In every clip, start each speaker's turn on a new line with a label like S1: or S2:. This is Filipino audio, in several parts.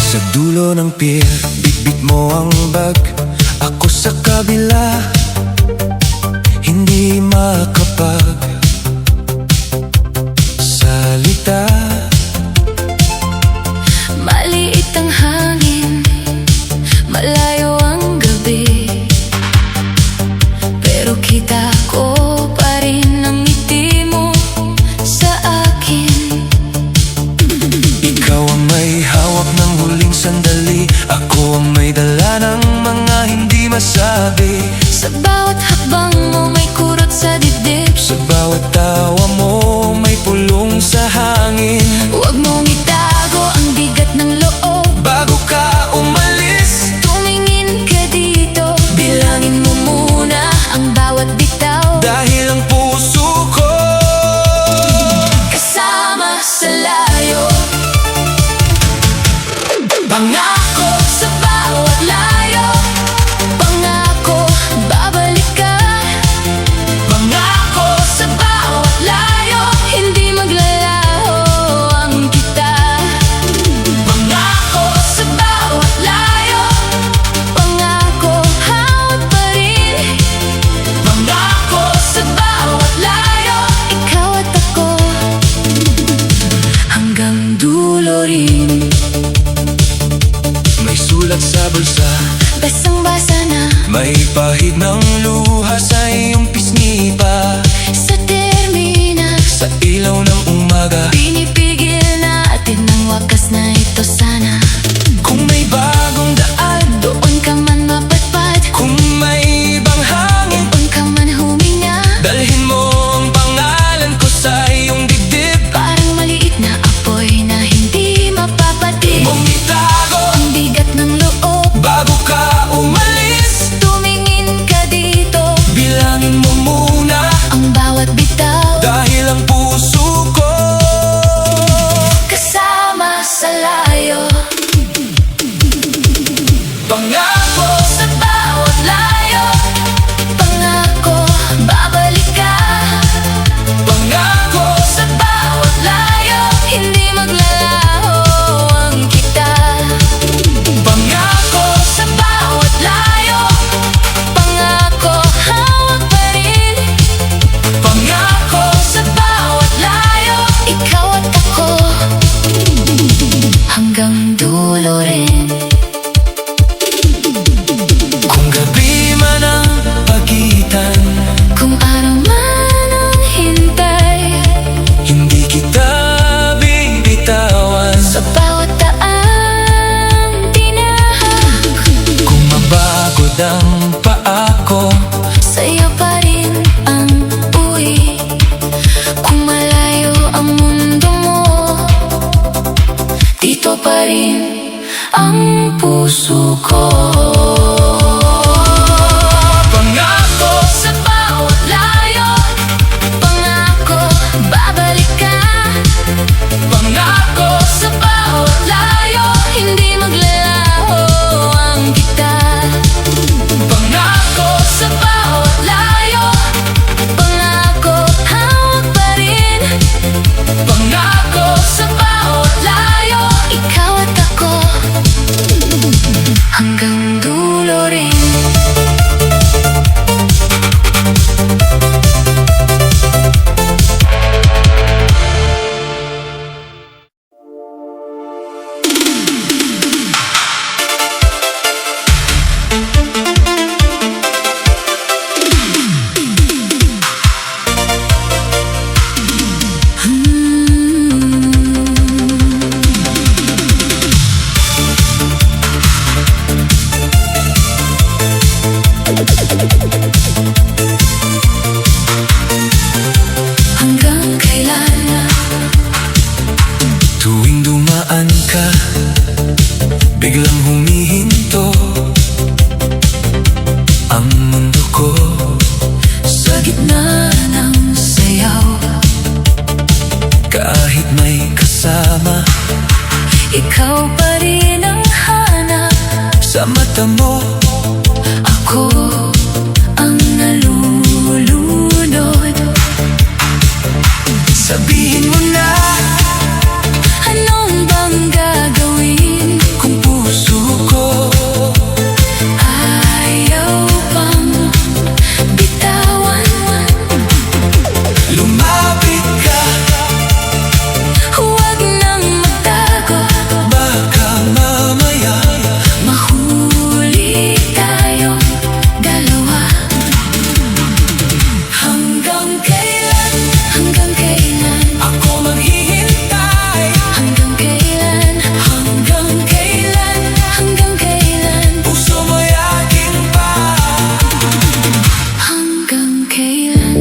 S1: Sa dulo ng pier, bitbit mo ang bag. Ako sa kabila, hindi makapagsalita.
S2: Maliit ang hangin, malayo ang gabi, pero kita ko pa rin ang ngiti mo sa akin.
S1: Ikaw ang may hawak ng huling sandali, ako ang may dala ng mga hindi masabi.
S2: Sa bawat hakbang mo may kurot sa dibdib,
S1: Sa bawat tawa mo may pulong sa hangin.
S2: huwag mong itago ang bigat ng loob.
S1: Bago ka umalis,
S2: Tumingin ka dito, bilangin mo muna ang bawat bitaw.
S1: dahil ang puso ko
S2: Kasama sa layo, pangako sa bawat layo. Pangako, babalik ka. Pangako sa bawat layo, hindi maglalaho ang kita. Pangako sa bawat layo, pangako, hawak pa rin. Pangako sa bawat layo, ikaw at ako, hanggang dulo rin.
S1: may sulat sa bulsa,
S2: Basang-basa na
S1: may pahid ng luha sa iyong pisngi pa.
S2: sa terminas,
S1: Sa ilaw ng umaga,
S2: pinipigil natin ang wakas na ito sana.
S1: kung may bagong daan,
S2: Doon ka man mapatpad,
S1: kung may ibang hangin,
S2: doon ka man huminga.
S1: dalhin mo ang pangalan ko sa iyong dibdib.
S2: Parang maliit na apoy na hindi mapapatig.
S1: Mong itago
S2: Ang bigat ng loob,
S1: bago ka umalis,
S2: tumingin ka dito,
S1: bilangin mo muna,
S2: ang bawat bitaw.
S1: dahil ang puso ko
S2: Kasama sa layo,
S1: pangako
S2: sa bawat layo. Pangako, babalik ka.
S1: pangako
S2: Sa bawat layo, hindi maglalaho ang kita.
S1: pangako
S2: Sa bawat layo, pangako, hawak pa rin.
S1: pangako
S2: Sa bawat layo, ikaw at ako, hanggang dulo rin.
S1: kung gabi man ang pagitan,
S2: Kung araw man ang hintay,
S1: hindi kita bibitawan.
S2: sa bawat daang tinahak,
S1: Kung mabagod ang paa ko,
S2: sa'yo pa rin ang uwi. Kung malayo ang mundo mo, dito pa rin ang puso ko.
S1: pangako
S2: Sa bawat layo, pangako, babalik ka.
S1: pangako
S2: Sa bawat layo, hindi maglalaho ang kita.
S1: pangako
S2: Sa bawat layo, pangako, hawak pa rin.
S1: pangako
S2: Sa bawat layo, ikaw at ako, hanggang dulo rin. Hanggang kailan?
S1: tuwing dumaan ka, biglang humihinto ang mundo ko.
S2: Sa gitna ng sayaw,
S1: Kahit may kasama,
S2: ikaw pa rin ang hanap.
S1: sa mata mo.
S2: Ako ang nalulunod.
S1: Sabihin mo na,
S2: Anong bang gagawin
S1: kung puso ko
S2: ayaw pang bitawan?
S1: lumapit ka,
S2: Huwag nang magtago,
S1: baka mamaya
S2: mahuli tayong dalawa. Hanggang kailan, hanggang kailan,
S1: ako maghihintay.
S2: hanggang kailan, hanggang kailan, hanggang kailan,
S1: Puso mo'y akin pa.
S2: hanggang kailan.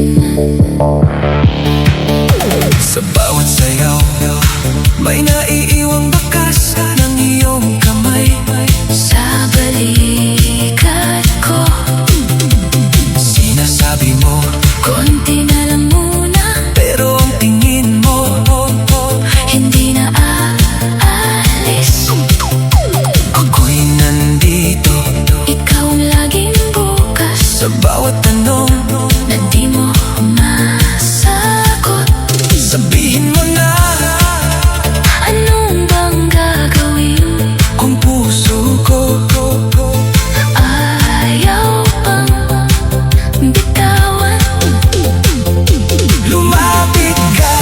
S1: Sa bawat sayaw, may naiiwang bakas ng iyong kamay.
S2: Sa balikat ko,
S1: Sinasabi mo,
S2: konti na lang muna,
S1: pero ang tingin mo
S2: hindi na aalis.
S1: ako'y nandito
S2: Ikaw ang laging bukas
S1: sa bawat tanong.
S2: na di mo masagot.
S1: Sabihin mo na,
S2: Anong bang gagawin
S1: kung puso ko
S2: ayaw pang bitawan?
S1: lumapit ka,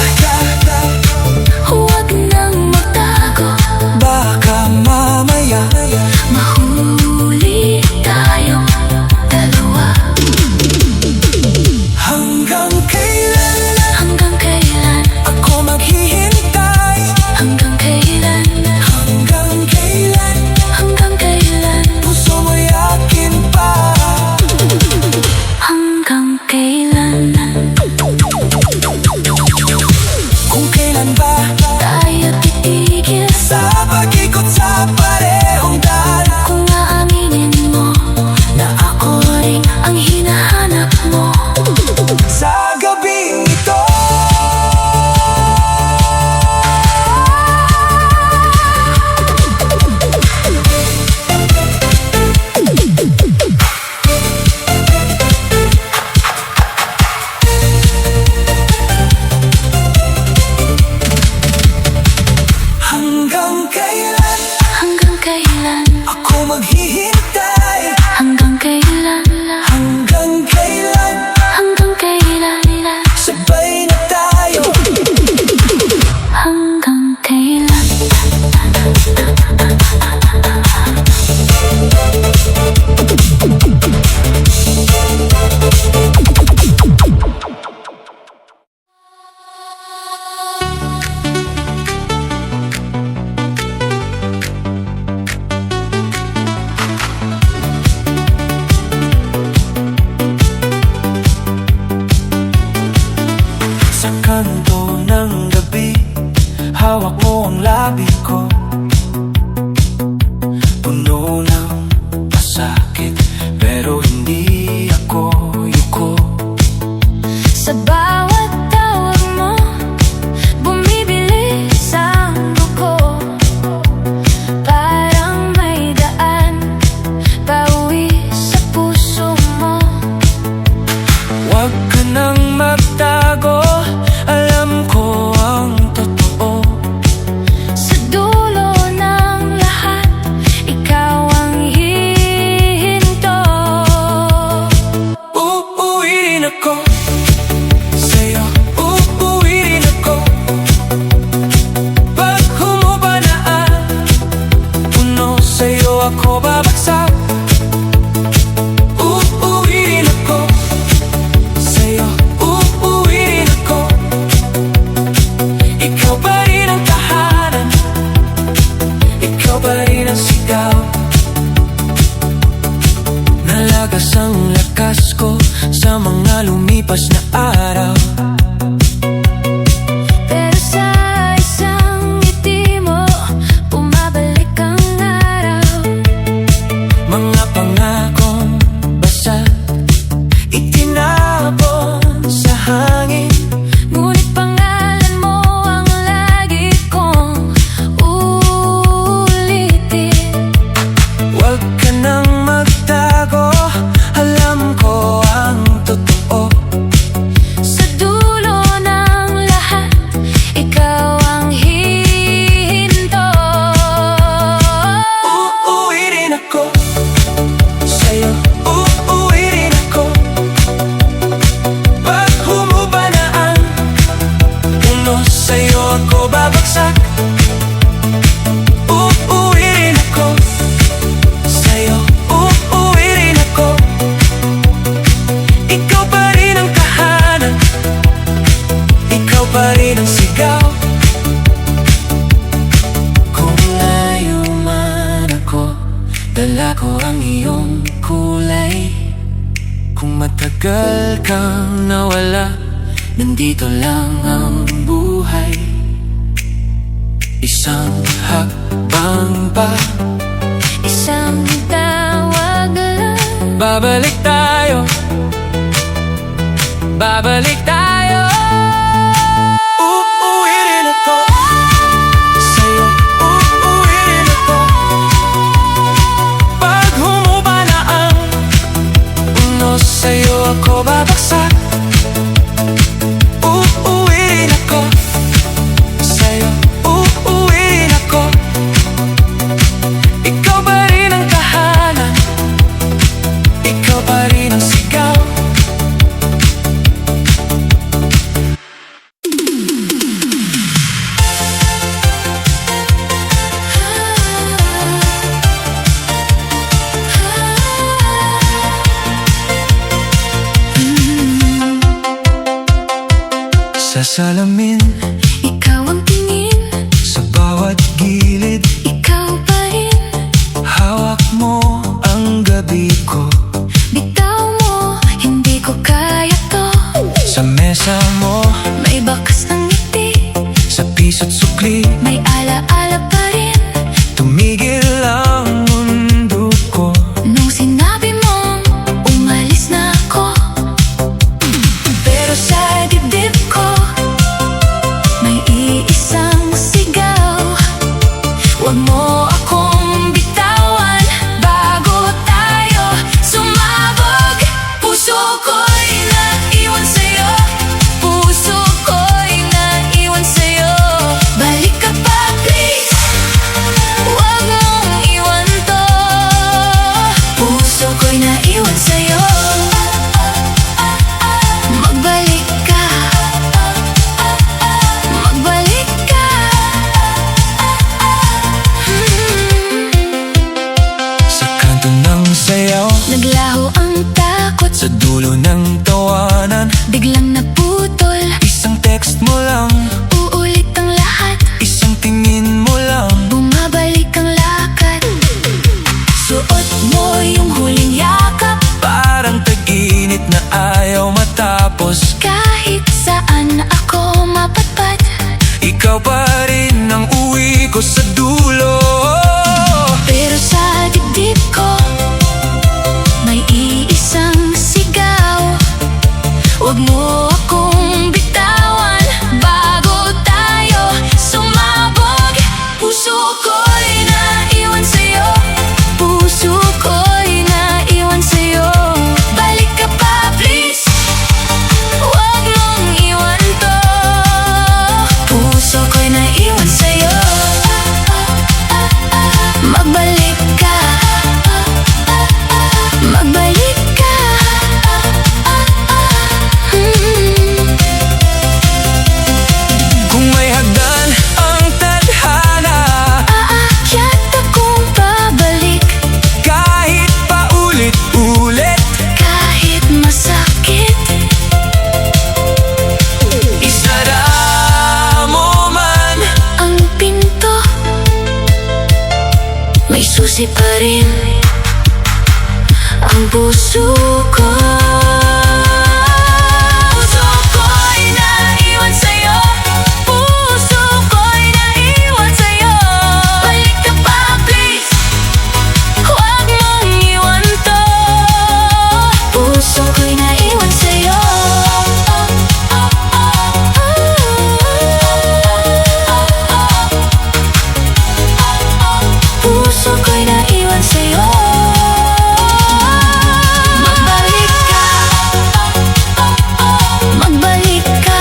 S2: Huwag nang magtago,
S1: baka mamaya
S2: mahuli tayong dalawa.
S1: hanggang kailan
S2: Hanggang kailan,
S1: ako maghihintay.
S2: hanggang kailan,
S1: Hanggang kailan
S2: hanggang kailan,
S1: puso mo'y akin pa.
S2: hanggang kailan
S1: Kung kailan ba
S2: tayo titigil?
S1: sa pag-ikot sa parehong daan,
S2: Kung aaminin mo na ako rin ang hinahanap mo.
S1: sa gabing ito. Hanggang kailan
S2: Hanggang kailan,
S1: ako maghihintay.
S2: hanggang kailan,
S1: Hanggang kailan
S2: hanggang kailan,
S1: sabay na tayo.
S2: hanggang kailan.
S1: Sa kanto ng gabi, hawak mo ang labi ko. Puno ng pasakit, pero hindi ako yuko.
S2: Sa bawat tawag mo, bumibilis ang dugo. Parang may daan pauwi sa puso mo.
S1: Huwag ka nang magtago, alam ko ang totoo.
S2: Sa dulo ng lahat, ikaw ang hihinto.
S1: Uuwi rin ako sa'yo, uuwi rin ako. Pag humupa na ang puno, sa'yo ako babagsak. Uuwi rin ako sa'yo, uuwi rin ako. Ikaw pa rin ang tahanan, ikaw pa rin ang sigaw. Nalagas ang lakas ko sa mga lumipas na araw.
S2: Pero sa isang ngiti mo, bumabalik ang araw.
S1: Mga pangakong basa, itinapon sa hangin.
S2: Ngunit pangalan mo ang lagi kong ulitin.
S1: Huwag ka Dala ko ang iyong kulay. Kung matagal kang nawala, nandito lang ang buhay. Isang hakbang pa,
S2: Isang tawag lang.
S1: babalik tayo, babalik tayo. Uuwi rin ako sa'yo, uuwi rin ako. Pag humupa na ang unos, sa'yo ako babaksak. Uuwi rin ako sa'yo, uuwi rin ako. Ikaw pa rin ang tahanan, ikaw pa rin ang sigaw. Sa salamin,
S2: Ikaw ang tingin,
S1: sa bawat gilid,
S2: ikaw pa rin.
S1: hawak mo ang gabi ko.
S2: Bitaw mo, hindi ko kaya to.
S1: Sa mesa mo,
S2: May bakas ng ngiti,
S1: sa piso't sukli,
S2: may alaala pa rin.
S1: tumigil ang mundo ko.
S2: Nung sinabi mong umalis na ako, pero sa dibdib ko may iisang sigaw. Huwag mo akong bitawan bago tayo sumabog. Puso ko'y naiwan sa'yo, puso ko'y naiwan sa'yo. Balik ka pa please, huwag mong iwan to. Puso ko'y naiwan sa'yo, magbalik ka, magbalik ka.
S1: Sa kanto ng sayaw,
S2: Naglaho ang takot,
S1: sa dulo ng tawanan,
S2: biglang naputol.
S1: isang text mo lang,
S2: Uulit ang lahat,
S1: isang tingin mo lang.
S2: bumabalik ang lakad. Suot mo yung huling yakap,
S1: Parang tag-init na ayaw matapos.
S2: kahit saan ako mapatpat.
S1: Ikaw pa rin ang uwi ko sa dulo.
S2: Pero sa dibdib ko may iisang sigaw. Huwag mo akong bitawan bago tayo sumabog. Puso ko'y naiwan sa'yo, puso ko'y naiwan sa'yo. Balik ka pa please, huwag mong iwan to. Puso ko'y naiwan sa'yo, magbalik ka, magbalik ka.
S1: Kung may hagdan ang tadhana,
S2: Aakyat akong pabalik,
S1: kahit paulit-ulit,
S2: kahit masakit.
S1: isara mo man.
S2: Ang pinto may susi pa rin, ang puso ko. Puso ko'y naiwan sa'yo, puso ko'y naiwan sa'yo. Balik ka pa please, huwag mong iwan to. Puso ko'y naiwan sa'yo, puso ko'y naiwan sa'yo. Magbalik ka, magbalik ka,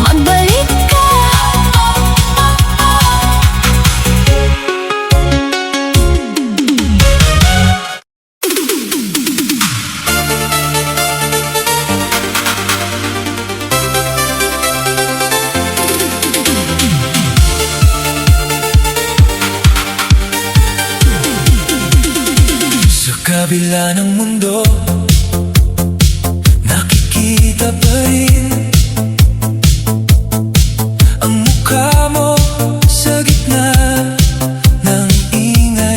S2: magbalik ka.
S1: Sa kabila ng mundo, nakikita pa rin ang mukha mo sa gitna ng ingay.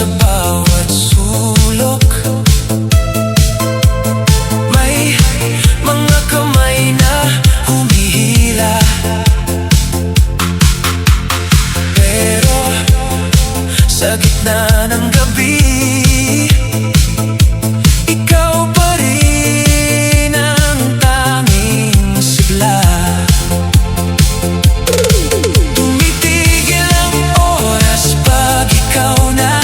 S1: sa bawat sulok. May mga kamay na humihila, pero sa gitna ng gabi, ikaw pa rin ang tanging sigla. Tumitigil ang oras pag ikaw na,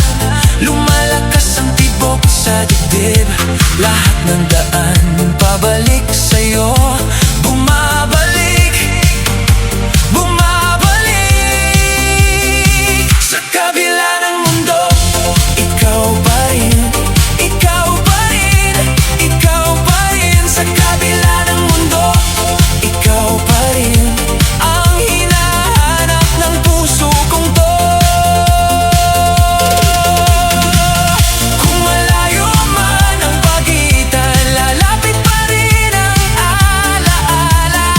S1: lumalakas ang tibok sa dibdib. Lahat ng daan pabalik sa'yo, bumabalik, bumabalik. Sa kabila ng mundo, ikaw pa rin, ikaw pa rin, ikaw pa rin. Sa kabila ng mundo, ikaw pa rin ang hinahanap ng puso kong to. Kung malayo man ang pagitan, lalapit pa rin ang alaala.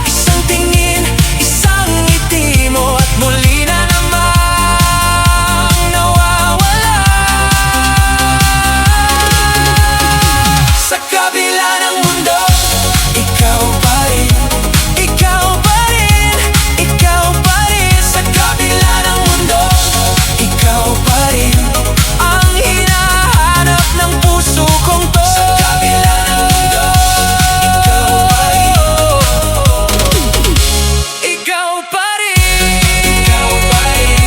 S1: Isang tingin, isang ngiti mo, at muli na namang nawawala. Sa kabila ng mundo, ikaw pa rin, ikaw pa rin, ikaw pa rin. Sa kabila ng mundo, ikaw pa rin ang hinahanap ng puso kong to. Sa kabila ng mundo, ikaw pa rin, ikaw pa rin, ikaw pa rin.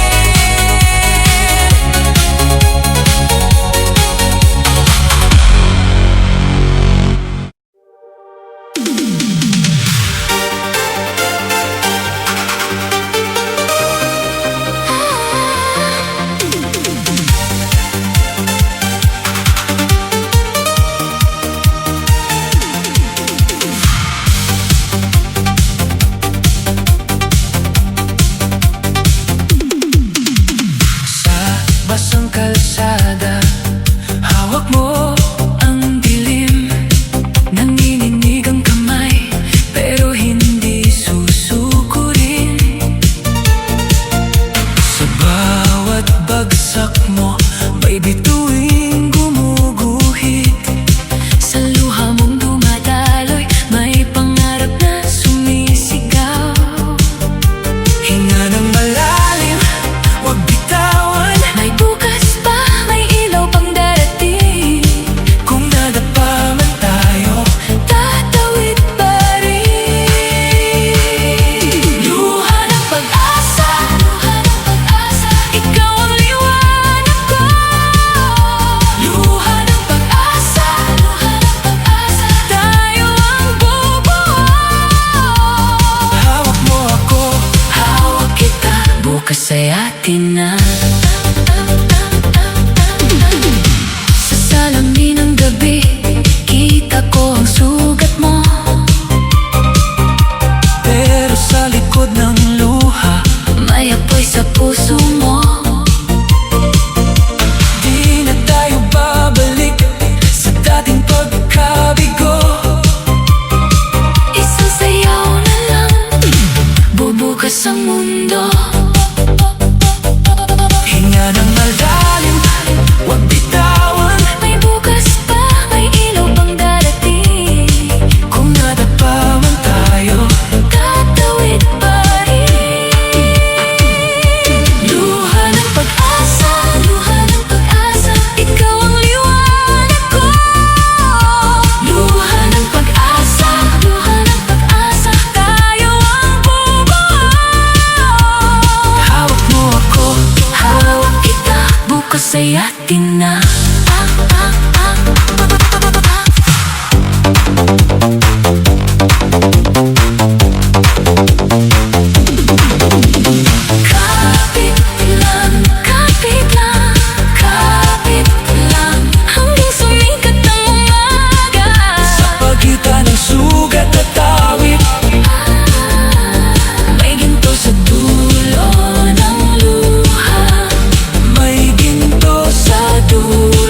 S1: Sa basang kalsada, hawak mo ang dilim. Nanginginig ang kamay, pero hindi susuko rin. Sa bawat bagsak mo, may bituing gumuguhit. Sa luha mong dumadaloy, may pangarap na sumisigaw. Hinga ng malalim, huwag bitawan. May bukas pa, may ilaw pang darating. Kung nadapa man tayo, tatawid pa rin. Luha ng pag-asa, luha ng pag-asa, ikaw ang liwanag ko. Luha ng pag-asa, luha ng pag-asa, tayo ang bubuo. Hawak mo ako, hawak kita, bukas ay atin na. Sa salamin ng gabi, kita ko ang sugat mo, pero sa likod ng luha, may apoy sa puso mo. Di na tayo babalik sa dating pagkabigo. Isang sayaw na lang, bubukas ang mundo. Hinga ng malalim, huwag bitawan. May bukas pa, may ilaw pang darating. Kung nadapa man tayo, tatawid pa rin. Luha ng pag-asa, luha ng pag-asa, ikaw ang liwanag ko. Luha ng pag-asa, luha ng pag-asa, tayo ang bubuo. Hawak mo ako, hawak kita, bukas ay atin na. Kapit lang, kapit lang, kapit lang, hanggang sumikat ang umaga. Sa pagitan ng sugat at tawid, may ginto sa dulo ng luha. May ginto sa dulo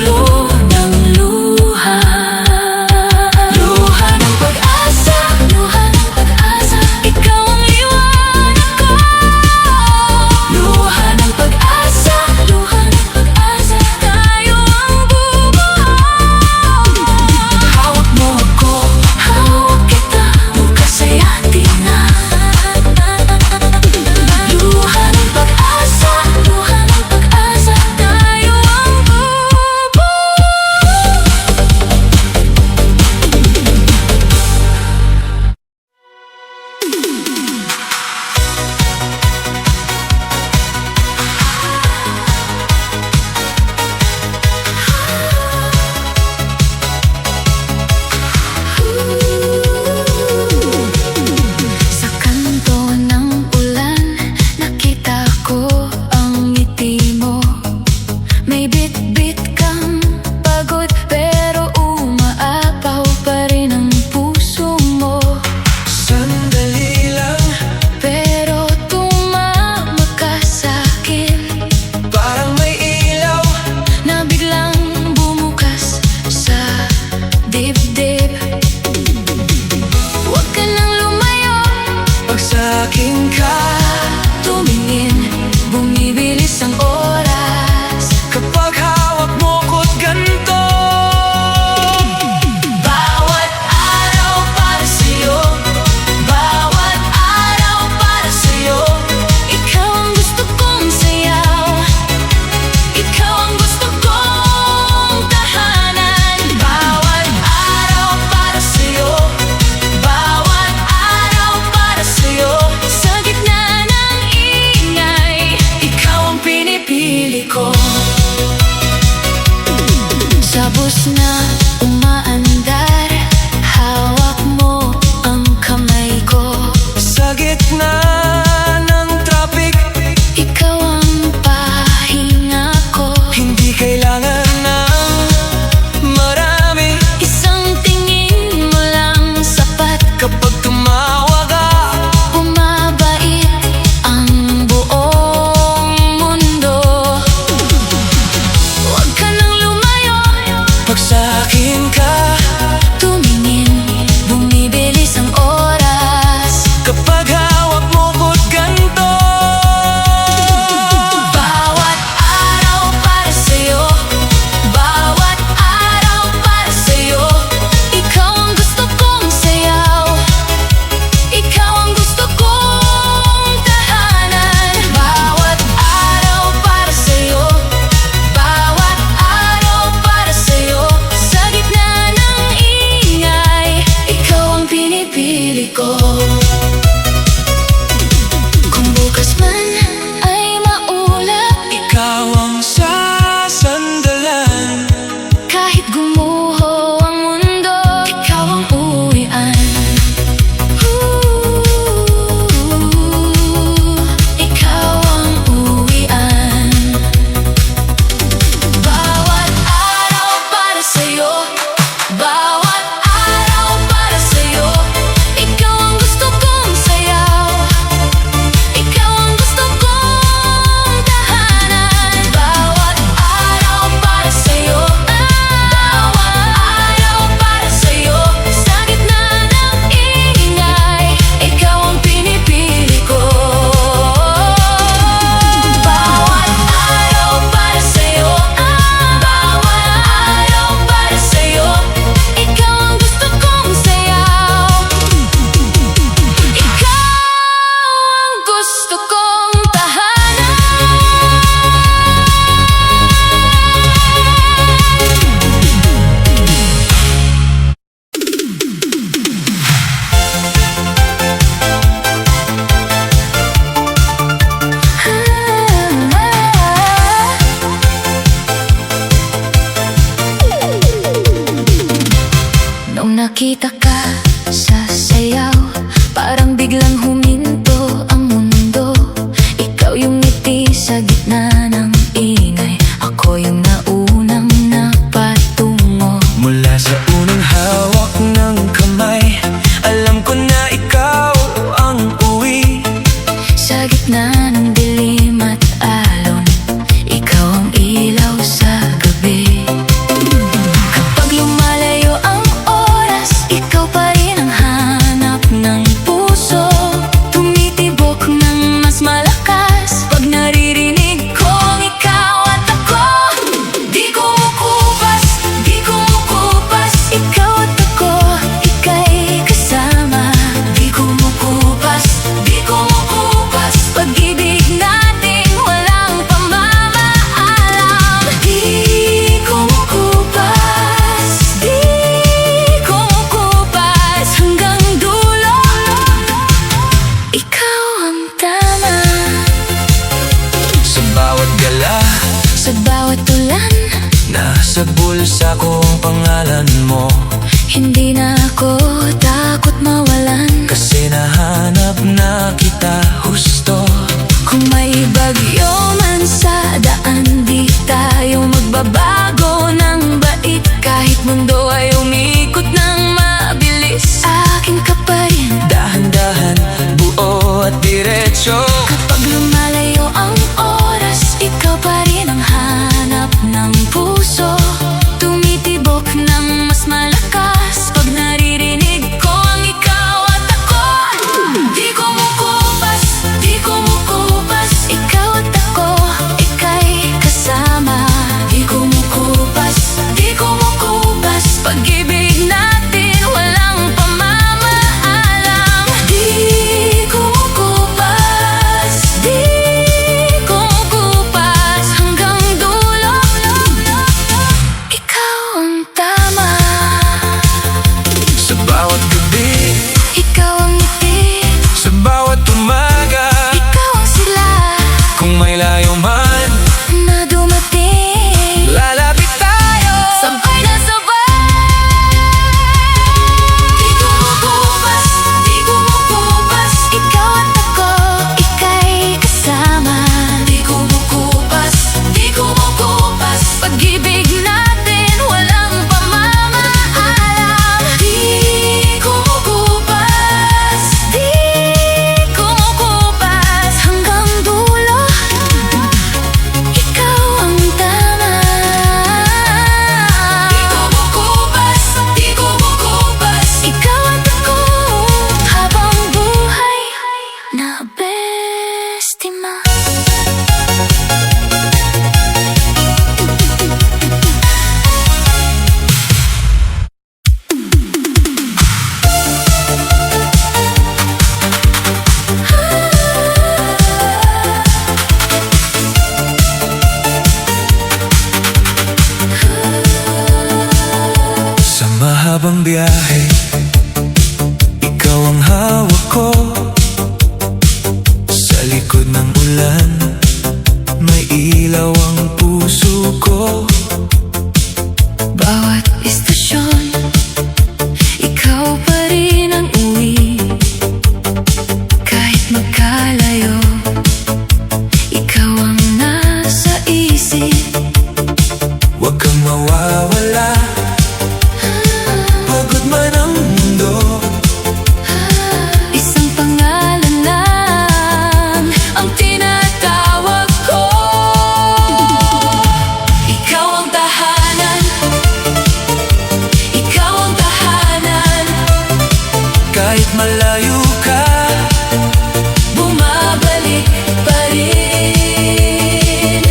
S2: oras na umaandar, hawak mo ang kamay ko.
S1: Sa gitna ng traffic,
S2: Ikaw ang pahinga ko.
S1: hindi kailangan ng marami.
S2: Isang tingin mo lang sapat.
S1: Kapag tumawag ka,
S2: Bumabait ang buong mundo. Huwag ka nang lumayo,
S1: pag sa akin ka,
S2: tumingin, bumibilis ang oras.
S1: kapag hawak mo ko't ganito.
S2: Bawat araw para sa'yo, bawat araw para sa'yo. Ikaw ang gusto kong sayaw, ikaw ang gusto kong tahanan. Bawat araw para sa'yo, bawat araw para sa'yo. Sa gitna ng ingay, ikaw ang pinipili ko. Kung bukas man ay maulap,
S1: Ikaw ang sasandalan.
S2: kahit gumuho ang mundo, ikaw ang uwian. Ikaw ang uwian. Bawat araw para sa'yo, bawat araw para sa'yo. Ikaw ang gusto kong sayaw, ikaw ang gusto kong tahanan. Bawat araw para sa'yo, bawat araw para sa'yo. Sa gitna ng ingay, ikaw ang pinipili ko. Bawat araw para sa'yo, bawat araw para sa'yo. Ikaw ang gusto kong sayaw, ikaw ang gusto kong tahanan. Nung nakita ka sa sayaw, parang biglang huminto ang mundo. Ikaw yung ngiti sa gitna ng ingay, ako yung naunang napatungo.
S1: Mula sa unang hawak ng kamay, alam ko na ikaw ang uwi.
S2: Sa gitna ng dilim at alon, ikaw ang ilaw sa gabi. Kapag lumalayo ang oras, ikaw pa rin ang hanap ng puso. Tumitibok ng mas malakas pag naririnig ko ang ikaw at ako. Di kumukupas, di kumukupas. Ikaw at ako, ika'y kasama. Di kumukupas, di kumukupas. Pag-ibig natin walang pamamaalam. Di kumukupas, di kumukupas. Hanggang dulo, ikaw ang tama.
S1: Sa bawat gala,
S2: Sa bawat ulan,
S1: nasa bulsa ko ang pangalan mo.
S2: hindi na ako takot mawalan.
S1: Kasi nahanap na kita husto.
S2: Kung may bagyo man sa daan, di tayo magbabago ng bait. Kahit mundo ay umikot ng mabilis, akin ka pa rin.
S1: Dahan-dahan, buo at diretso.
S2: Kapag lumalayo ang oras, ikaw pa rin ang hanap ng puso. Tumitibok ng mas malakas pag naririnig ko ang ikaw at ako. Di kumukupas, di kumukupas. Ikaw at ako, ika'y kasama. Di kumukupas, di kumukupas. Pag-ibig natin walang pamamaalam. Di kumukupas, di kumukupas. Hanggang dulo, ikaw ang tama.
S1: Sa bawat gabi,
S2: Ikaw ang ngiti,
S1: sa bawat umaga,
S2: ikaw ang sila
S1: kung may layo man,
S2: na dumating.
S1: lalapit tayo.
S2: Sabay na sabay
S1: kang mawawala, pagod man ang mundo.
S2: Isang pangalan lang ang tinatawag ko. Ikaw ang tahanan, ikaw ang tahanan.
S1: Kahit malayo ka,
S2: Bumabalik pa rin.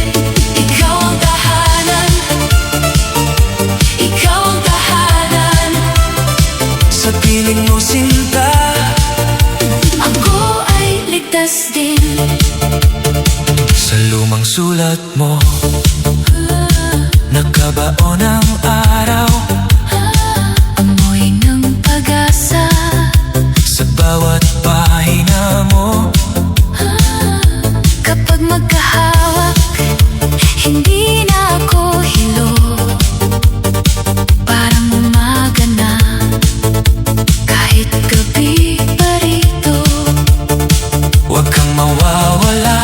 S2: Ikaw ang tahanan, ikaw ang tahanan.
S1: sa piling mo sinta,
S2: Ako ay ligtas din.
S1: sa lumang sulat mo, nakabaon ang araw.
S2: Amoy ng pag-asa,
S1: Sa bawat pahina mo,
S2: kapag magkahawak, hindi na ako hilo. Parang umaga na, kahit gabi pa rito.
S1: huwag kang mawawala,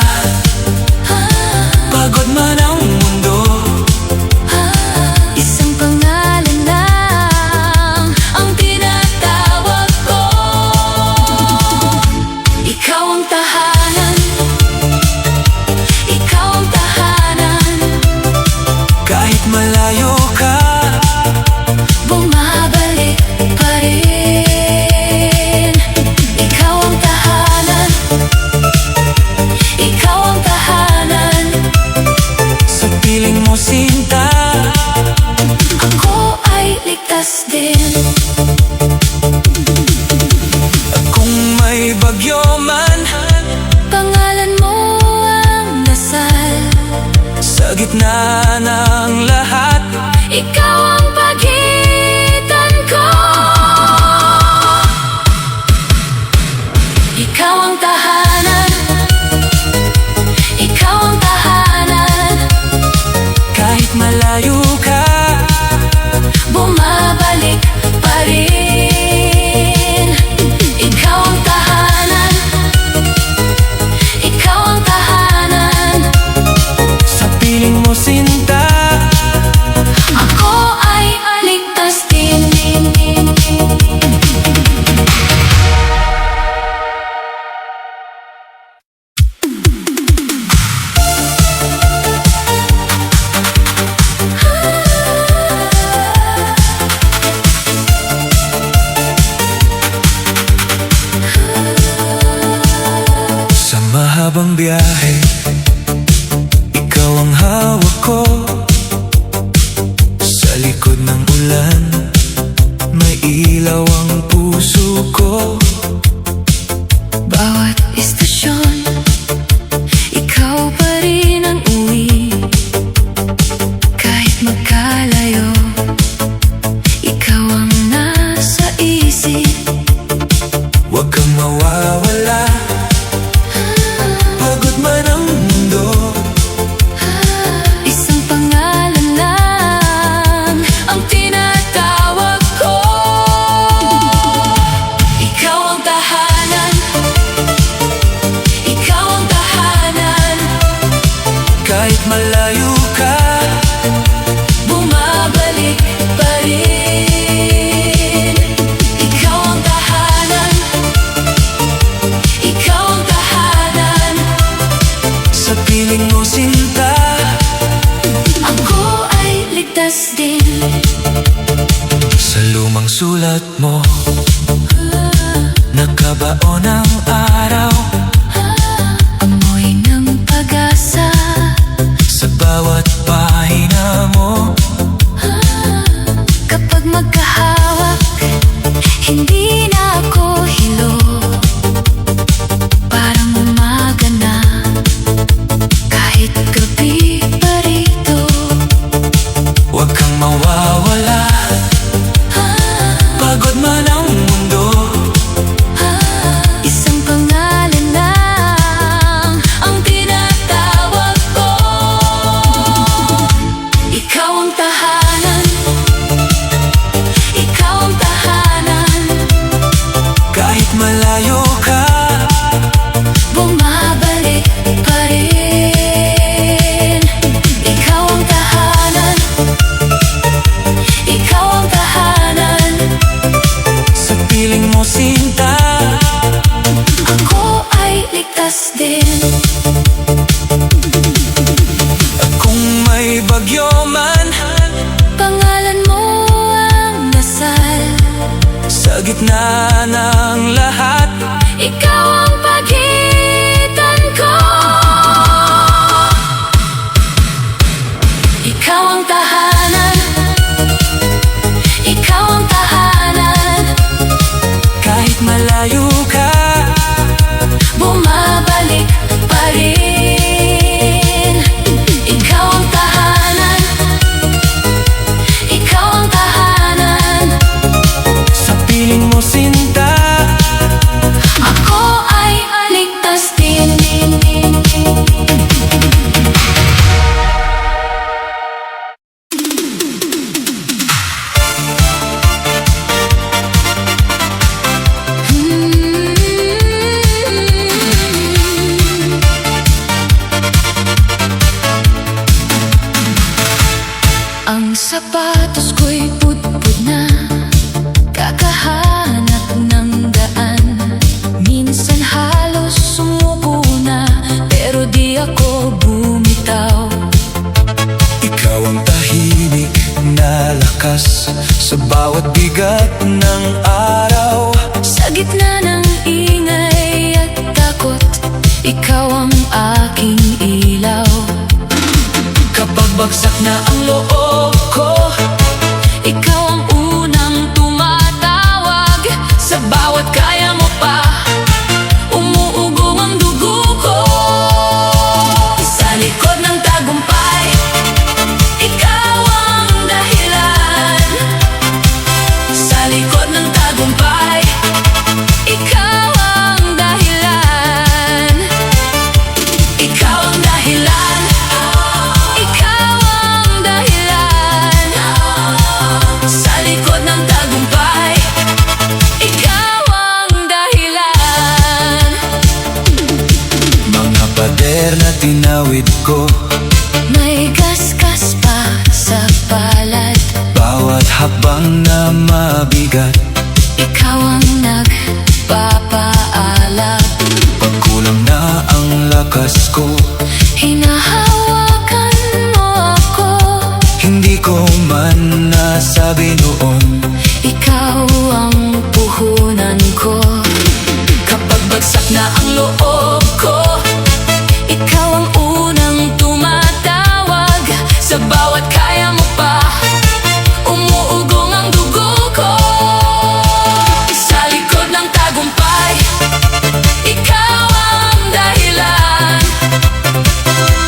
S1: pagod man ang mundo.
S2: Isang pangalan lang ang tinatawag ko. Ikaw ang tahanan, ikaw ang tahanan.
S1: Kahit malayo ka,
S2: Bumabalik pa rin. Ikaw ang tahanan, ikaw ang tahanan.
S1: sa piling mo sinta,
S2: Ako ay ligtas din.
S1: at kung may bagyo man,
S2: Pangalan mo ang dasal.
S1: sa gitna ng lahat,
S2: Ikaw ang pagitan ko. Ikaw ang tahanan, ikaw ang tahanan.
S1: kahit malayo ka,
S2: Bumabalik pa rin. Ikaw ang tahanan, ikaw ang tahanan.
S1: sa piling mo sinta,
S2: Ako ay ligtas din.
S1: sa mahabang biyahe, ikaw ang hawak ko. Sa likod ng ulan, may ilaw ang puso ko.
S2: Bawat istasyon, ikaw pa rin ang uwi. Kahit magkalayo, ikaw ang nasa isip.
S1: Huwag kang mawawala, pagod man ang mundo.
S2: Isang pangalan lang ang tinatawag ko. Ikaw ang tahanan, ikaw ang tahanan.
S1: Kahit malayo ka,
S2: Bumabalik pa rin. Ikaw ang tahanan, ikaw ang tahanan.
S1: sa piling mo sinta,
S2: Ako ay ligtas din.
S1: sa lumang sulat mo, nakabaon ang araw.
S2: Amoy ng pag-asa,
S1: Sa bawat pahina mo,
S2: kapag magkahawak, hindi na ako hilo. Parang umaga na, kahit gabi pa rito.
S1: huwag kang mawawala, pagod man ang mundo.
S2: Isang pangalan
S1: sino man.
S2: Pangalan mo ang dasal,
S1: Sa gitna ng lahat,
S2: ikaw ang pagitan ko. Ikaw ang tahanan, ikaw ang tahanan.
S1: kahit malayo ka,
S2: Bumabalik pa rin. Ikaw ang tahanan, ikaw ang tahanan.
S1: sa piling mo sinta.
S2: Ako ay ligtas din. Ang sapatos ko'y pudpud na, kakahanap ng daan. Minsan halos sumuko na, pero di ako bumitaw.
S1: Ikaw ang tahimik na lakas sa bawat bigat ng araw.
S2: Sa gitna ng ingay at takot, ikaw ang aking ilaw.
S1: Kapag bagsak na ang loob ko,
S2: Ikaw ang unang tumatawag. Sa bawat kaya mo pa, umuugong ang dugo ko. Sa likod ng tagumpay, ikaw ang dahilan. Sa likod ng tagumpay, ikaw ang dahilan. Ikaw ang dahilan. Ikaw ang dahilan. Sa likod ng tagumpay, ikaw ang dahilan.
S1: mga pader na tinawid ko,
S2: May gasgas pa sa palad,
S1: bawat hakbang na mabigat.
S2: ikaw ang nagpapaalab.
S1: Pagkulang na ang lakas ko,
S2: Hinahawakan mo ako.
S1: hindi ko man nasabi noon.
S2: Ikaw ang puhunan ko. Kapag bagsak na ang loob ko, ikaw ang unang tumatawag. Sa bawat kaya mo pa, umuugong ang dugo ko. Sa likod ng tagumpay, ikaw ang dahilan.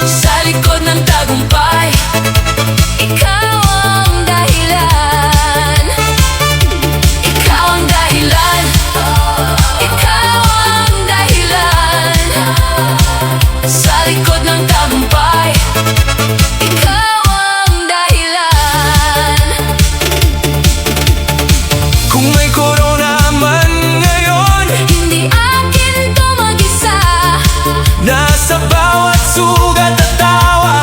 S2: Sa likod ng tagumpay, ikaw ang dahilan. Ikaw ang dahilan. Ikaw ang dahilan. Sa likod ng tagumpay, ikaw ang dahilan.
S1: Kung may corona man ngayon,
S2: Hindi akin to mag-isa.
S1: nasa bawat sugat at tawa.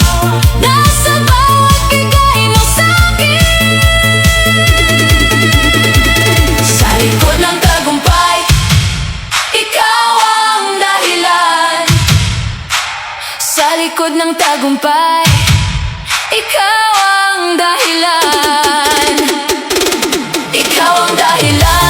S2: Nasa bawat bigay mo sa'kin. Sa likod ng tagumpay, ikaw ang dahilan. Sa likod ng tagumpay, ikaw ang dahilan. Ikaw ang dahilan.